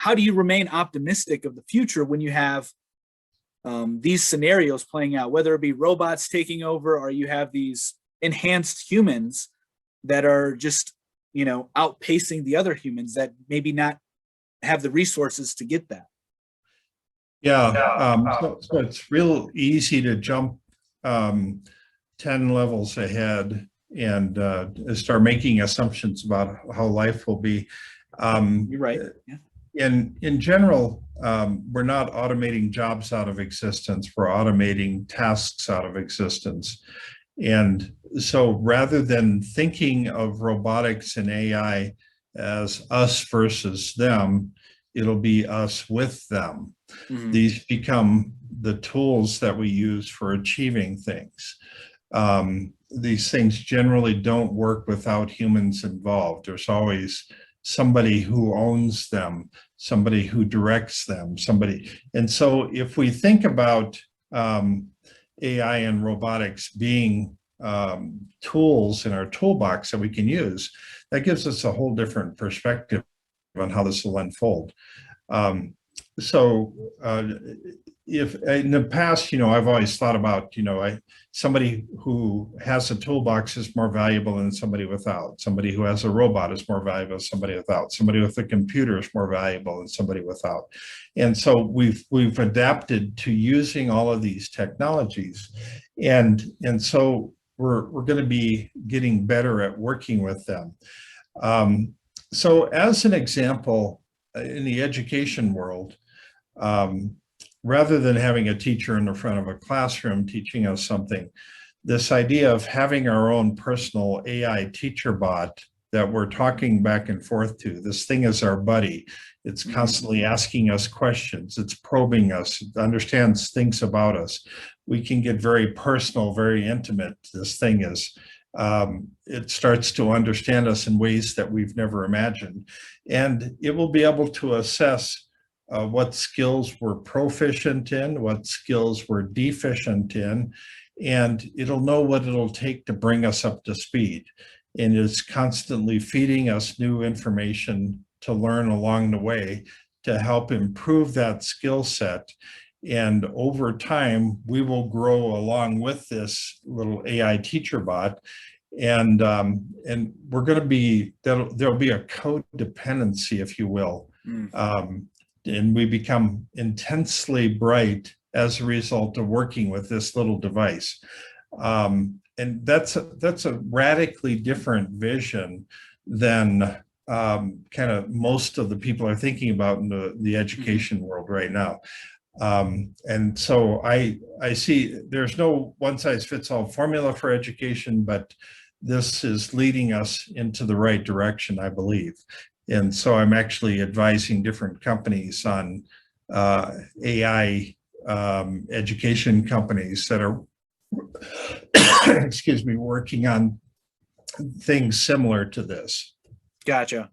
how do you remain optimistic of the future when you have these scenarios playing out, whether it be robots taking over or you have these enhanced humans that are just, outpacing the other humans that maybe not have the resources to get that? Yeah, so it's real easy to jump 10 levels ahead and start making assumptions about how life will be. You're right. Yeah. In general, we're not automating jobs out of existence, we're automating tasks out of existence. And so rather than thinking of robotics and AI as us versus them, it'll be us with them. Mm-hmm. These become the tools that we use for achieving things. These things generally don't work without humans involved. There's always somebody who owns them, somebody who directs them, And so if we think about AI and robotics being tools in our toolbox that we can use, that gives us a whole different perspective on how this will unfold. If in the past, I've always thought about, somebody who has a toolbox is more valuable than somebody without. Somebody who has a robot is more valuable than somebody without. Somebody with a computer is more valuable than somebody without. And so we've adapted to using all of these technologies. And so we're going to be getting better at working with them. So as an example, in the education world, rather than having a teacher in the front of a classroom teaching us something, this idea of having our own personal AI teacher bot that we're talking back and forth to, this thing is our buddy. It's constantly asking us questions. It's probing us. It understands things about us. We can get very personal, very intimate. This thing is, it starts to understand us in ways that we've never imagined. And it will be able to assess what skills we're proficient in, what skills we're deficient in, and it'll know what it'll take to bring us up to speed. And it's constantly feeding us new information to learn along the way to help improve that skill set. And over time, we will grow along with this little AI teacher bot. And we're going to be, there'll be a codependency, if you will. And we become intensely bright as a result of working with this little device. And that's a radically different vision than kind of most of the people are thinking about in the education world right now. And so I see there's no one-size-fits-all formula for education, but this is leading us into the right direction, I believe. And so I'm actually advising different companies on AI education companies that are, excuse me, working on things similar to this. Gotcha.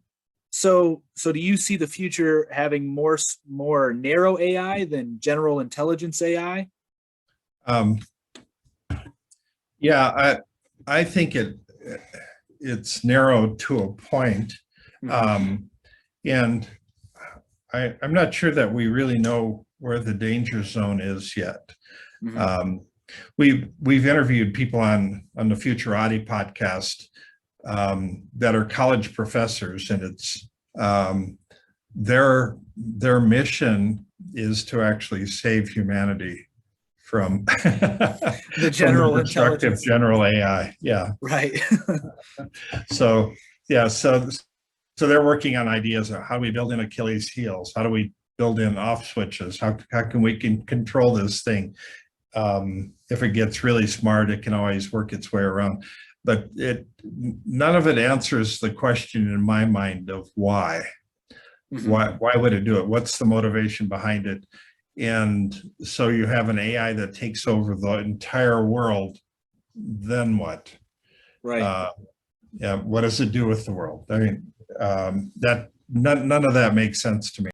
So do you see the future having more narrow AI than general intelligence AI? Yeah, I think it's narrowed to a point. And I'm not sure that we really know where the danger zone is yet. We've interviewed people on the Futurati podcast that are college professors, and it's their mission is to actually save humanity from the general from the intelligence, general AI. Yeah, right. So yeah, so they're working on ideas of how do we build in Achilles heels? How do we build in off switches? How can we control this thing? If it gets really smart, it can always work its way around. But none of it answers the question in my mind of why. Why would it do it? What's the motivation behind it? And so you have an AI that takes over the entire world. Then what? Right. Yeah. What does it do with the world? I mean, that none of that makes sense to me.